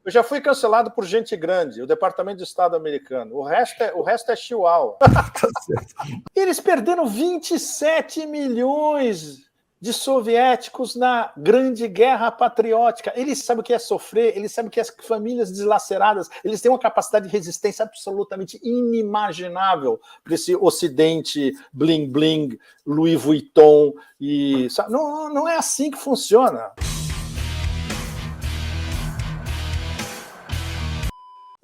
Eu já fui cancelado por gente grande, o Departamento de Estado americano. O resto é chihuahua. Eles perderam 27 milhões de soviéticos na Grande Guerra Patriótica. Eles sabem o que é sofrer, eles sabem o que é famílias deslaceradas, eles têm uma capacidade de resistência absolutamente inimaginável para esse Ocidente bling-bling, Louis Vuitton. E não é assim que funciona.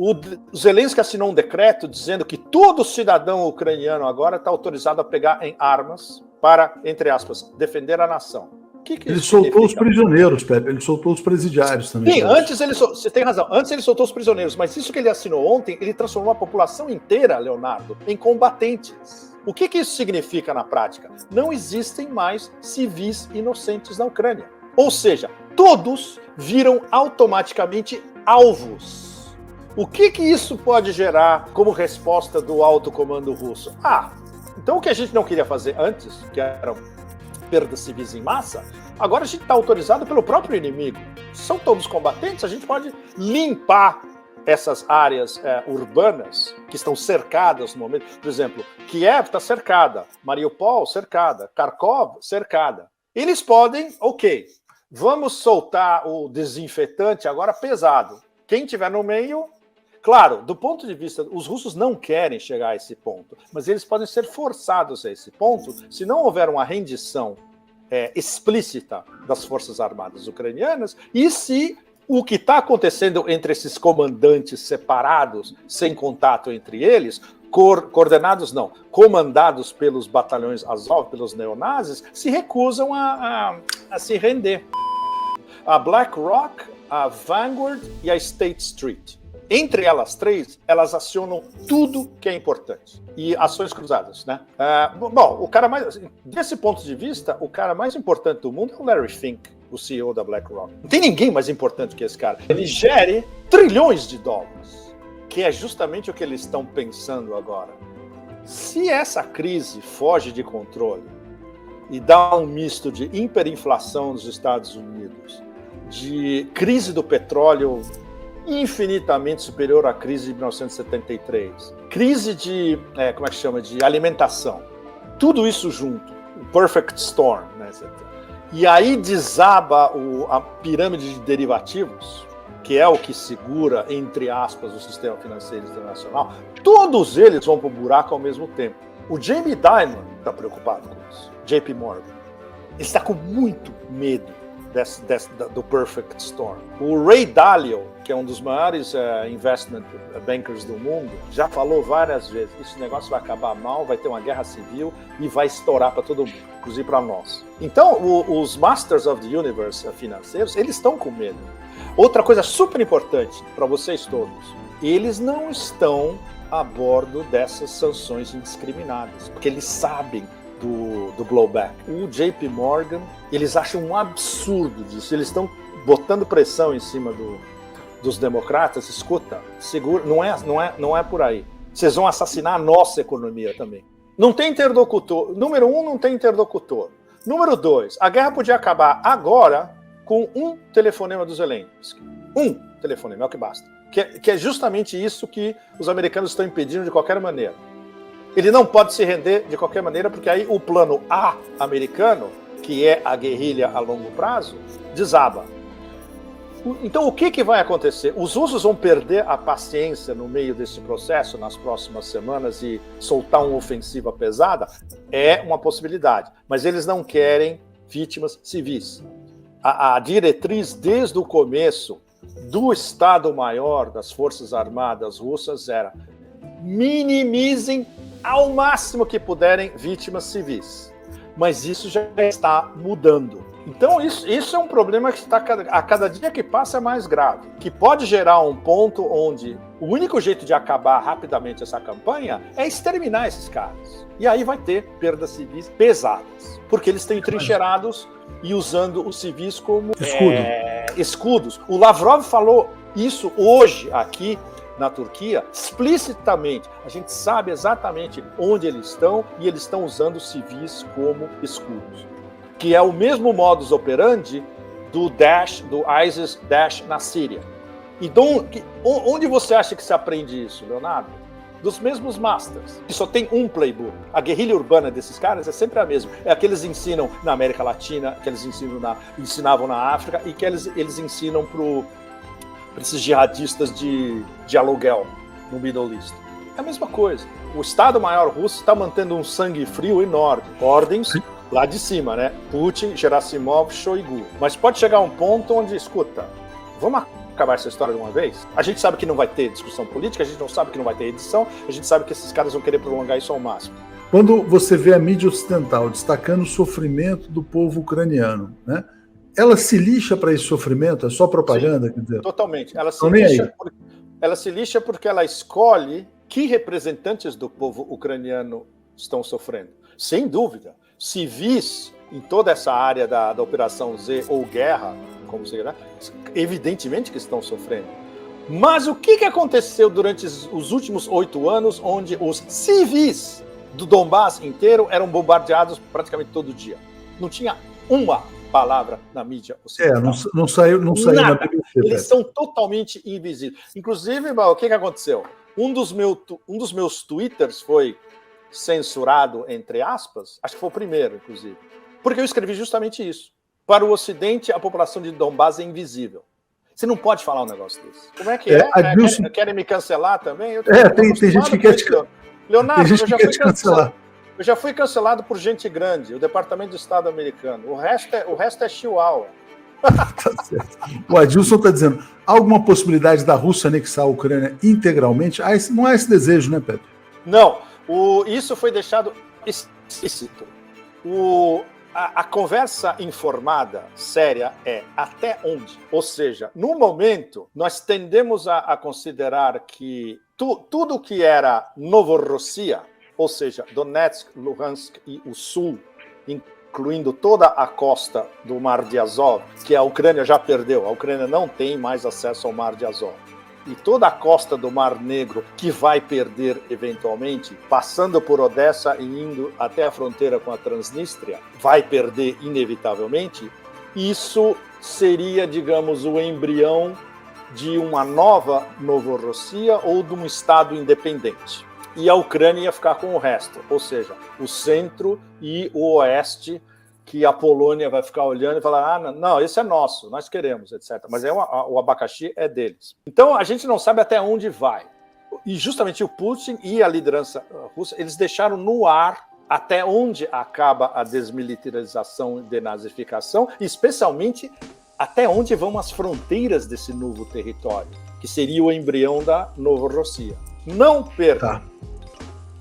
O Zelensky assinou um decreto dizendo que todo cidadão ucraniano agora está autorizado a pegar em armas para, entre aspas, defender a nação. Ele soltou os prisioneiros, Pepe, ele soltou os presidiários também. Sim, você tem razão, antes ele soltou os prisioneiros, mas isso que ele assinou ontem, ele transformou a população inteira, Leonardo, em combatentes. O que isso significa na prática? Não existem mais civis inocentes na Ucrânia. Ou seja, todos viram automaticamente alvos. O que isso pode gerar como resposta do alto comando russo? Então o que a gente não queria fazer antes, que eram perdas civis em massa, agora a gente está autorizado pelo próprio inimigo. São todos combatentes, a gente pode limpar essas áreas urbanas que estão cercadas no momento. Por exemplo, Kiev está cercada, Mariupol cercada, Kharkov cercada. Eles podem, vamos soltar o desinfetante agora pesado. Quem tiver no meio... Claro, do ponto de vista, os russos não querem chegar a esse ponto, mas eles podem ser forçados a esse ponto se não houver uma rendição explícita das forças armadas ucranianas e se o que está acontecendo entre esses comandantes separados, sem contato entre eles, comandados pelos batalhões Azov, pelos neonazis, se recusam a se render. A BlackRock, a Vanguard e a State Street. Entre elas três, elas acionam tudo que é importante. E ações cruzadas, né? Desse ponto de vista, o cara mais importante do mundo é o Larry Fink, o CEO da BlackRock. Não tem ninguém mais importante que esse cara. Ele gere trilhões de dólares, que é justamente o que eles estão pensando agora. Se essa crise foge de controle e dá um misto de hiperinflação nos Estados Unidos, de crise do petróleo infinitamente superior à crise de 1973. Crise de, de alimentação. Tudo isso junto. O perfect storm. Né? E aí desaba a pirâmide de derivativos, que é o que segura, entre aspas, o sistema financeiro internacional. Todos eles vão para o buraco ao mesmo tempo. O Jamie Dimon está preocupado com isso. JP Morgan. Ele está com muito medo do perfect storm. O Ray Dalio, que é um dos maiores investment bankers do mundo, já falou várias vezes, esse negócio vai acabar mal, vai ter uma guerra civil e vai estourar para todo mundo, inclusive para nós. Então, os Masters of the Universe financeiros, eles estão com medo. Outra coisa super importante para vocês todos, eles não estão a bordo dessas sanções indiscriminadas, porque eles sabem do blowback. O JP Morgan, eles acham um absurdo disso. Eles estão botando pressão em cima dos democratas. Escuta, segura, não é por aí. Vocês vão assassinar a nossa economia também. Não tem interlocutor. Número 1, não tem interlocutor. Número 2, a guerra podia acabar agora com um telefonema do Zelensky. Um telefonema, é o que basta. Que é justamente isso que os americanos estão impedindo de qualquer maneira. Ele não pode se render de qualquer maneira, porque aí o plano A americano, que é a guerrilha a longo prazo, desaba. Então o que vai acontecer? Os russos vão perder a paciência no meio desse processo nas próximas semanas e soltar uma ofensiva pesada? É uma possibilidade, mas eles não querem vítimas civis. A diretriz desde o começo do Estado-Maior das Forças Armadas russas era: minimizem ao máximo que puderem vítimas civis. Mas isso já está mudando. Então isso é um problema que está a cada dia que passa é mais grave, que pode gerar um ponto onde o único jeito de acabar rapidamente essa campanha é exterminar esses caras. E aí vai ter perdas civis pesadas, porque eles estão entrincheirados e usando os civis como escudos. O Lavrov falou isso hoje aqui na Turquia, explicitamente. A gente sabe exatamente onde eles estão e eles estão usando civis como escudos, que é o mesmo modus operandi do ISIS Daesh na Síria. E onde você acha que se aprende isso, Leonardo? Dos mesmos masters, que só tem um playbook. A guerrilha urbana desses caras é sempre a mesma. É a que eles ensinam na América Latina, que eles ensinavam na África e que eles ensinam para esses jihadistas de aluguel no Middle East. É a mesma coisa. O Estado-Maior russo está mantendo um sangue frio enorme. Ordens lá de cima, né? Putin, Gerasimov, Shoigu. Mas pode chegar um ponto onde, escuta, vamos acabar essa história de uma vez? A gente sabe que não vai ter discussão política, a gente não sabe que não vai ter edição, a gente sabe que esses caras vão querer prolongar isso ao máximo. Quando você vê a mídia ocidental destacando o sofrimento do povo ucraniano, né? Ela se lixa para esse sofrimento? É só propaganda? Sim, quer dizer? Totalmente. Ela se lixa porque ela escolhe que representantes do povo ucraniano estão sofrendo. Sem dúvida. Civis em toda essa área da Operação Z ou guerra, como se diz, evidentemente que estão sofrendo. Mas o que aconteceu durante os últimos 8 anos, onde os civis do Donbass inteiro eram bombardeados praticamente todo dia? Não tinha uma palavra na mídia ocidental. Não saiu na BBC. Eles são totalmente invisíveis. Inclusive, o que aconteceu? Um dos meus twitters foi censurado, entre aspas, acho que foi o primeiro, inclusive, porque eu escrevi justamente isso. Para o Ocidente, a população de Donbass é invisível. Você não pode falar um negócio desse. Como é que é? Querem me cancelar também? Tem gente que quer te cancelar. Leonardo, eu já fui cancelado por gente grande, o Departamento de Estado americano. O resto é chihuahua. Tá certo. O Adilson está dizendo, há alguma possibilidade da Rússia anexar a Ucrânia integralmente? Não há esse desejo, né, Pepe? Não. Isso foi deixado explícito. A conversa informada, séria, é até onde? Ou seja, no momento, nós tendemos a considerar que tudo que era Novorossia, ou seja, Donetsk, Luhansk e o Sul, incluindo toda a costa do Mar de Azov, que a Ucrânia já perdeu, a Ucrânia não tem mais acesso ao Mar de Azov, e toda a costa do Mar Negro, que vai perder eventualmente, passando por Odessa e indo até a fronteira com a Transnistria, vai perder inevitavelmente, isso seria, digamos, o embrião de uma nova Novorossia ou de um Estado independente. E a Ucrânia ia ficar com o resto, ou seja, o centro e o oeste, que a Polônia vai ficar olhando e falar, não, esse é nosso, nós queremos, etc. Mas o abacaxi é deles. Então, a gente não sabe até onde vai. E justamente o Putin e a liderança russa, eles deixaram no ar até onde acaba a desmilitarização e denazificação, e especialmente até onde vão as fronteiras desse novo território, que seria o embrião da Novorossia. Não perca. Tá.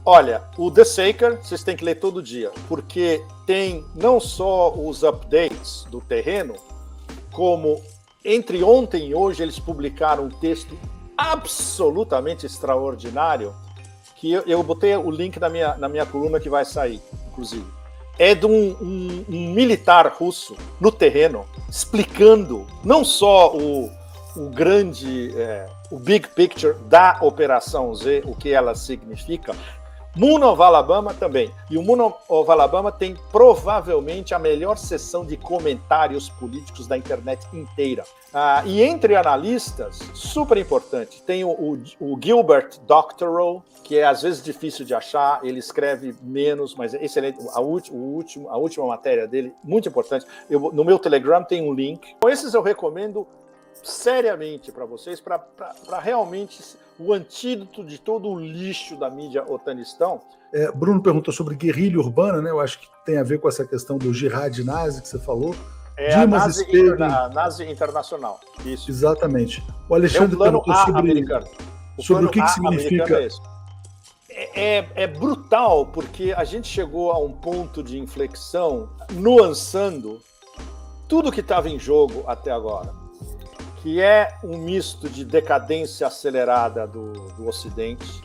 Olha, o The Saker, vocês têm que ler todo dia, porque tem não só os updates do terreno, como entre ontem e hoje eles publicaram um texto absolutamente extraordinário, que eu botei o link na minha coluna que vai sair, inclusive. É de um militar russo no terreno, explicando não só o grande, o big picture da Operação Z, o que ela significa. Moon of Alabama também. E o Moon of Alabama tem provavelmente a melhor seção de comentários políticos da internet inteira. E entre analistas, super importante, tem o Gilbert Doctorow, que é às vezes difícil de achar, ele escreve menos, mas é excelente. A última matéria dele, muito importante. No meu Telegram tem um link. Então, esses eu recomendo seriamente para vocês, para realmente o antídoto de todo o lixo da mídia otanistão. Bruno perguntou sobre guerrilha urbana, né? Eu acho que tem a ver com essa questão do jihad nazi que você falou. A nazi internacional. Isso. Exatamente. O Alexandre perguntou sobre o que significa. É brutal, porque a gente chegou a um ponto de inflexão nuançando tudo que estava em jogo até agora, que é um misto de decadência acelerada do Ocidente,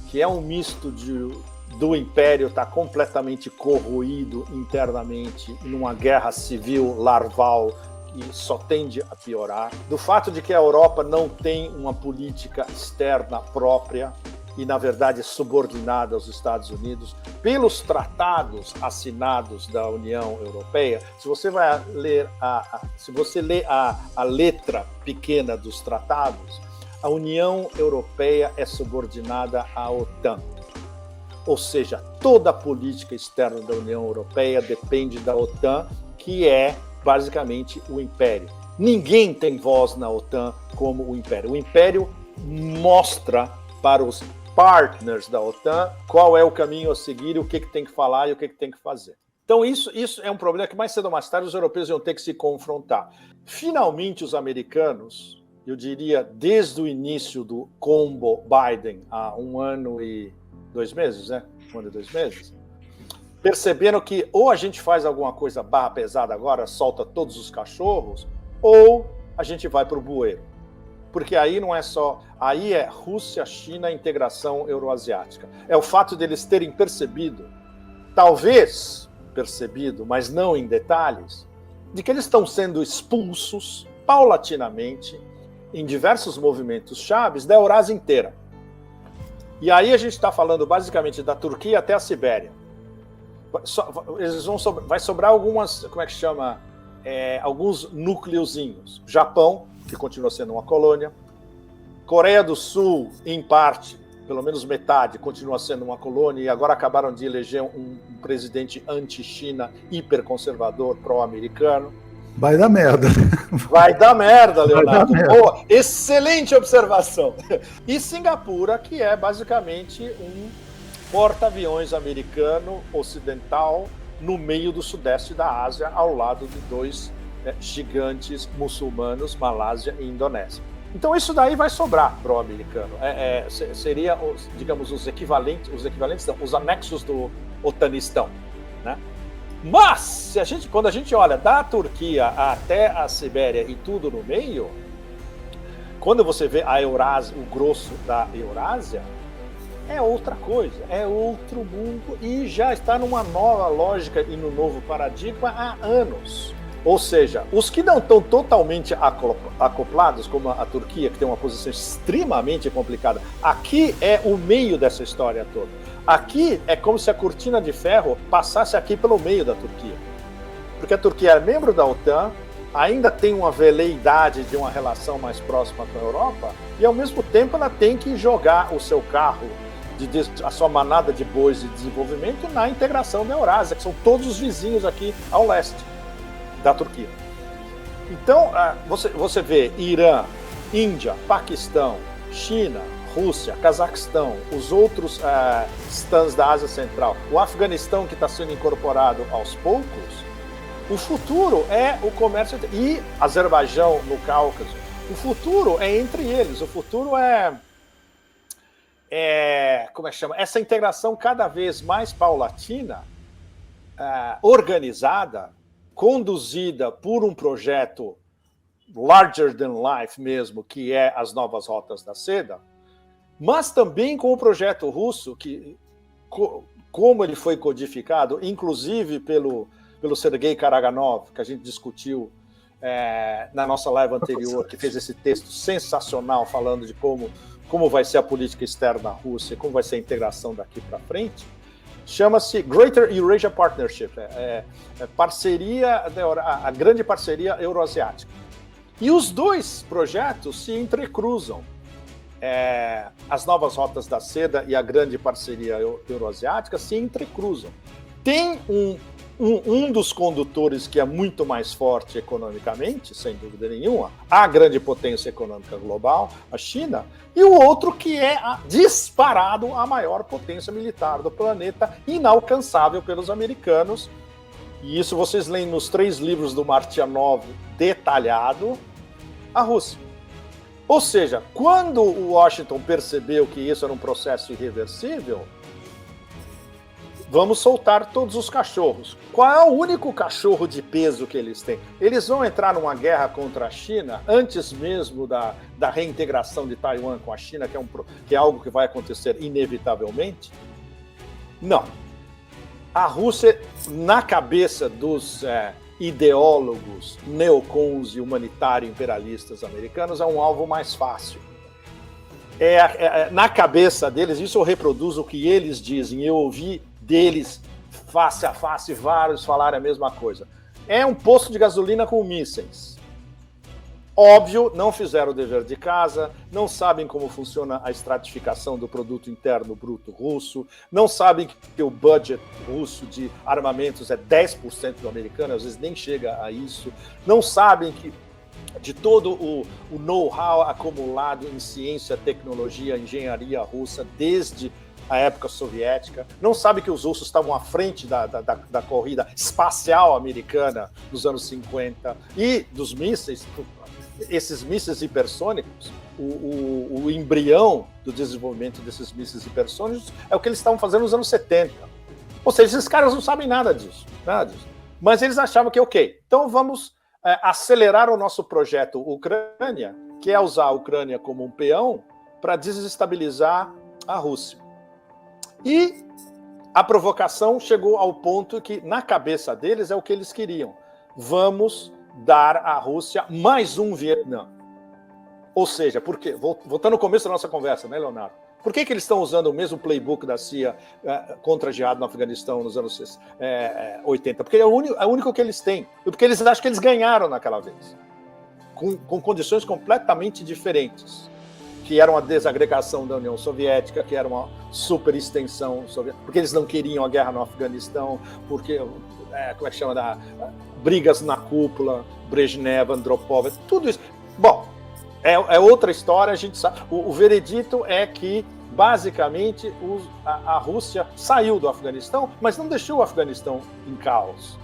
que é um misto do Império estar completamente corroído internamente numa guerra civil larval que só tende a piorar, do fato de que a Europa não tem uma política externa própria, e, na verdade, subordinada aos Estados Unidos pelos tratados assinados da União Europeia. Se você vai ler se você lê a letra pequena dos tratados, a União Europeia é subordinada à OTAN. Ou seja, toda a política externa da União Europeia depende da OTAN, que é basicamente o Império. Ninguém tem voz na OTAN como o Império. O Império mostra para os partners da OTAN qual é o caminho a seguir, o que tem que falar e o que tem que fazer. Então isso é um problema que mais cedo ou mais tarde os europeus vão ter que se confrontar. Finalmente os americanos, eu diria desde o início do combo Biden, há 1 ano e 2 meses, né? 1 ano e 2 meses, perceberam que ou a gente faz alguma coisa barra pesada agora, solta todos os cachorros, ou a gente vai para o bueiro. Porque aí não é só... Aí é Rússia, China, integração euroasiática. É o fato deles terem percebido, talvez percebido, mas não em detalhes, de que eles estão sendo expulsos paulatinamente em diversos movimentos chaves da Eurásia inteira. E aí a gente está falando basicamente da Turquia até a Sibéria. Vai sobrar algumas, como é que chama? Alguns núcleozinhos. Japão, que continua sendo uma colônia. Coreia do Sul, em parte, pelo menos metade, continua sendo uma colônia e agora acabaram de eleger um presidente anti-China, hiperconservador, pró-americano. Vai dar merda. Vai dar merda, Leonardo. Boa, excelente observação. E Singapura, que é basicamente um porta-aviões americano ocidental no meio do sudeste da Ásia, ao lado de 2 gigantes muçulmanos, Malásia e Indonésia. Então isso daí vai sobrar para o americano. Seria, digamos, os equivalentes não, os anexos do Otanistão, né? Mas, quando a gente olha da Turquia até a Sibéria e tudo no meio, quando você vê a Eurásia, o grosso da Eurásia, é outra coisa, é outro mundo e já está numa nova lógica e no novo paradigma há anos. Ou seja, os que não estão totalmente acoplados, como a Turquia, que tem uma posição extremamente complicada, aqui é o meio dessa história toda. Aqui é como se a cortina de ferro passasse aqui pelo meio da Turquia. Porque a Turquia é membro da OTAN, ainda tem uma veleidade de uma relação mais próxima com a Europa, e ao mesmo tempo ela tem que jogar o seu carro, a sua manada de bois de desenvolvimento na integração da Eurásia, que são todos os vizinhos aqui ao leste da Turquia. Então, você vê Irã, Índia, Paquistão, China, Rússia, Cazaquistão, os outros stands da Ásia Central, o Afeganistão que está sendo incorporado aos poucos, o futuro é o comércio, e Azerbaijão no Cáucaso, o futuro é entre eles, o futuro como é que chama? Essa integração cada vez mais paulatina, organizada, conduzida por um projeto larger than life mesmo, que é as novas rotas da seda, mas também com o projeto russo, que, como ele foi codificado, inclusive pelo Sergei Karaganov, que a gente discutiu na nossa live anterior, que fez esse texto sensacional falando de como vai ser a política externa da Rússia, como vai ser a integração daqui para frente, chama-se Greater Eurasia Partnership, a grande parceria euroasiática. E os dois projetos se entrecruzam. As novas rotas da seda e a grande parceria euroasiática se entrecruzam. Tem um dos condutores que é muito mais forte economicamente, sem dúvida nenhuma, a grande potência econômica global, a China, e o outro que é disparado a maior potência militar do planeta, inalcançável pelos americanos. E isso vocês leem nos 3 livros do Martyanov detalhado, a Rússia. Ou seja, quando o Washington percebeu que isso era um processo irreversível, vamos soltar todos os cachorros. Qual é o único cachorro de peso que eles têm? Eles vão entrar numa guerra contra a China antes mesmo da reintegração de Taiwan com a China, que é algo que vai acontecer inevitavelmente? Não. A Rússia, na cabeça dos ideólogos neocons e humanitário-imperialistas americanos, é um alvo mais fácil. na cabeça deles, isso eu reproduzo o que eles dizem, eu ouvi deles face a face vários falarem a mesma coisa. É um posto de gasolina com mísseis. Óbvio, não fizeram o dever de casa, não sabem como funciona a estratificação do produto interno bruto russo, não sabem que o budget russo de armamentos é 10% do americano, às vezes nem chega a isso, não sabem que de todo o know-how acumulado em ciência, tecnologia, engenharia russa desde a época soviética, não sabe que os russos estavam à frente da corrida espacial americana nos anos 50 e dos mísseis. Esses mísseis hipersônicos, o embrião do desenvolvimento desses mísseis hipersônicos é o que eles estavam fazendo nos anos 70. Ou seja, esses caras não sabem nada disso. Mas eles achavam que, ok, então vamos acelerar o nosso projeto Ucrânia, que é usar a Ucrânia como um peão para desestabilizar a Rússia. E a provocação chegou ao ponto que, na cabeça deles, é o que eles queriam. Vamos dar à Rússia mais um Vietnã. Ou seja, porque, voltando ao começo da nossa conversa, né, Leonardo? Por que eles estão usando o mesmo playbook da CIA contra a Jihad no Afeganistão nos anos 80? Porque é o único que eles têm. Porque eles acham que eles ganharam naquela vez. Com condições completamente diferentes. Que eram a desagregação da União Soviética, que era uma super extensão soviética, porque eles não queriam a guerra no Afeganistão, porque, como é que chama, brigas na cúpula, Brezhnev, Andropov, tudo isso. Bom, é outra história, a gente sabe. O veredito é que, basicamente, a Rússia saiu do Afeganistão, mas não deixou o Afeganistão em caos.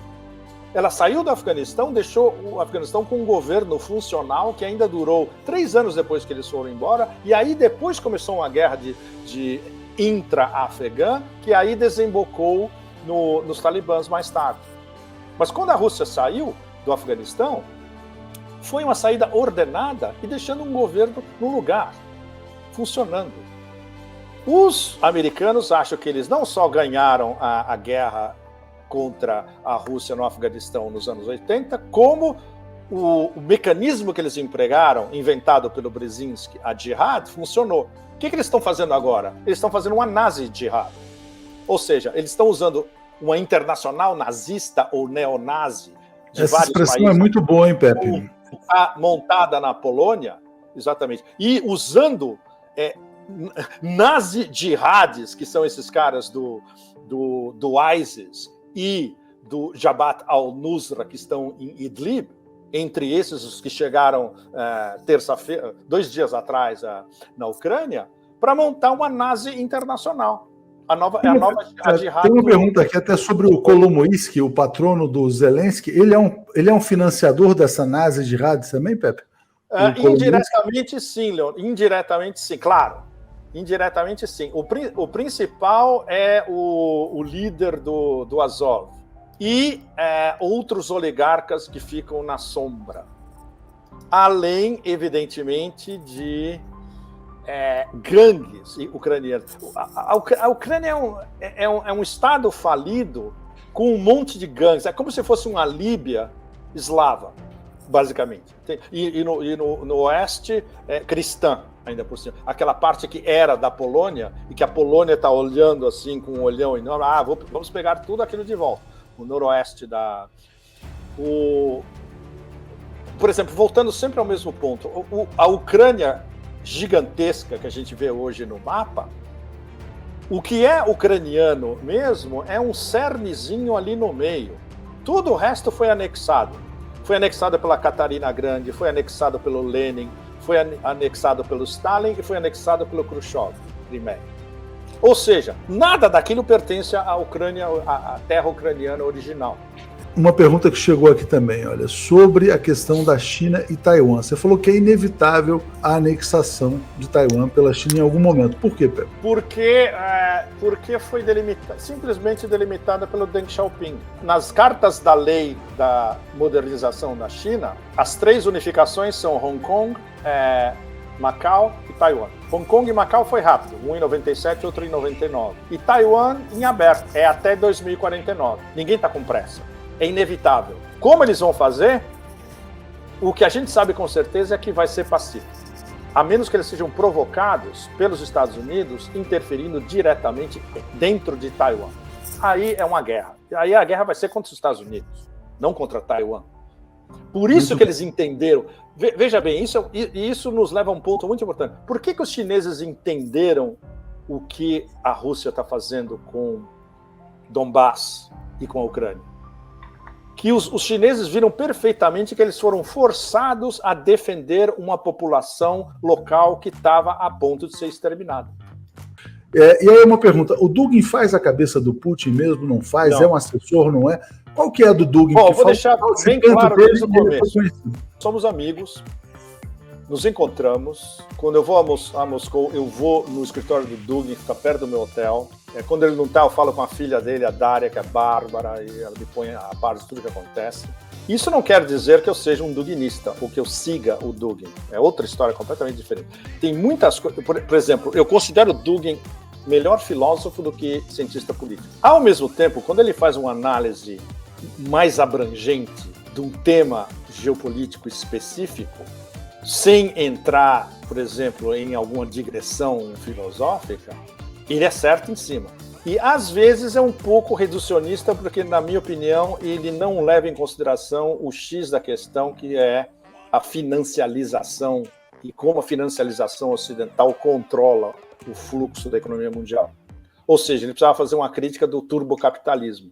Ela saiu do Afeganistão, deixou o Afeganistão com um governo funcional que ainda durou 3 anos depois que eles foram embora, e aí depois começou uma guerra de intra-afegã, que aí desembocou nos talibãs mais tarde. Mas quando a Rússia saiu do Afeganistão, foi uma saída ordenada e deixando um governo no lugar, funcionando. Os americanos acham que eles não só ganharam a guerra contra a Rússia no Afeganistão nos anos 80, como o mecanismo que eles empregaram, inventado pelo Brzezinski, a Jihad, funcionou. O que eles estão fazendo agora? Eles estão fazendo uma nazi-jihad. Ou seja, eles estão usando uma internacional nazista ou neonazi de Essa vários expressão países. É muito boa, hein, Pepe? Montada na Polônia, exatamente, e usando nazi-jihadis, que são esses caras do ISIS, e do Jabhat al-Nusra, que estão em Idlib, entre esses os que chegaram 2 dias atrás na Ucrânia, para montar uma nazi internacional. A Jihad. Tem uma pergunta aqui até sobre o Kolomoisky, o patrono do Zelensky. Ele é um financiador dessa nazi Jihad também, Pepe? Indiretamente sim, Leon. Indiretamente sim, claro. Indiretamente, sim. O principal é o líder do Azov e outros oligarcas que ficam na sombra. Além, evidentemente, de gangues ucranianos. A Ucrânia é um estado falido com um monte de gangues. É como se fosse uma Líbia eslava, basicamente. E no oeste, cristã. Ainda por cima. Aquela parte que era da Polônia e que a Polônia está olhando assim com um olhão enorme. Vamos pegar tudo aquilo de volta. O noroeste Por exemplo, voltando sempre ao mesmo ponto, a Ucrânia gigantesca que a gente vê hoje no mapa, o que é ucraniano mesmo é um cernezinho ali no meio. Tudo o resto foi anexado. Foi anexado pela Catarina Grande, foi anexado pelo Lenin, foi anexado pelo Stalin e foi anexado pelo Khrushchev, Crimeia. Ou seja, nada daquilo pertence à Ucrânia, à terra ucraniana original. Uma pergunta que chegou aqui também, olha, sobre a questão da China e Taiwan. Você falou que é inevitável a anexação de Taiwan pela China em algum momento. Por quê, Pepe? Porque foi simplesmente delimitada pelo Deng Xiaoping. Nas cartas da lei da modernização da China, as 3 unificações são Hong Kong, Macau e Taiwan. Hong Kong e Macau foi rápido, um em 97, outro em 99. E Taiwan em aberto, é até 2049. Ninguém está com pressa. É inevitável. Como eles vão fazer? O que a gente sabe com certeza é que vai ser pacífico. a menos que eles sejam provocados pelos Estados Unidos interferindo diretamente dentro de Taiwan. Aí é uma guerra. Aí a guerra vai ser contra os Estados Unidos, não contra Taiwan. Por isso que eles entenderam. Veja bem, isso nos leva a um ponto muito importante. Por que os chineses entenderam o que a Rússia está fazendo com Donbass e com a Ucrânia? Que os chineses viram perfeitamente que eles foram forçados a defender uma população local que estava a ponto de ser exterminada. E aí uma pergunta, o Dugin faz a cabeça do Putin mesmo, não faz? Não. É um assessor, não é? Qual que é a do Dugin? Bom, vou deixar bem claro desde o começo. Somos amigos, nos encontramos. Quando eu vou a Moscou, eu vou no escritório do Dugin, que está perto do meu hotel. Quando ele não está, eu falo com a filha dele, a Dária, que é bárbara, e ela me põe a par de tudo que acontece. Isso não quer dizer que eu seja um duguinista, ou que eu siga o Dugin. É outra história completamente diferente. Tem muitas coisas... Por exemplo, eu considero o Dugin melhor filósofo do que cientista político. Ao mesmo tempo, quando ele faz uma análise mais abrangente de um tema geopolítico específico, sem entrar, por exemplo, em alguma digressão filosófica, ele acerta em cima. E, às vezes, é um pouco reducionista, porque, na minha opinião, ele não leva em consideração o X da questão, que é a financialização e como a financialização ocidental controla o fluxo da economia mundial. Ou seja, ele precisava fazer uma crítica do turbocapitalismo.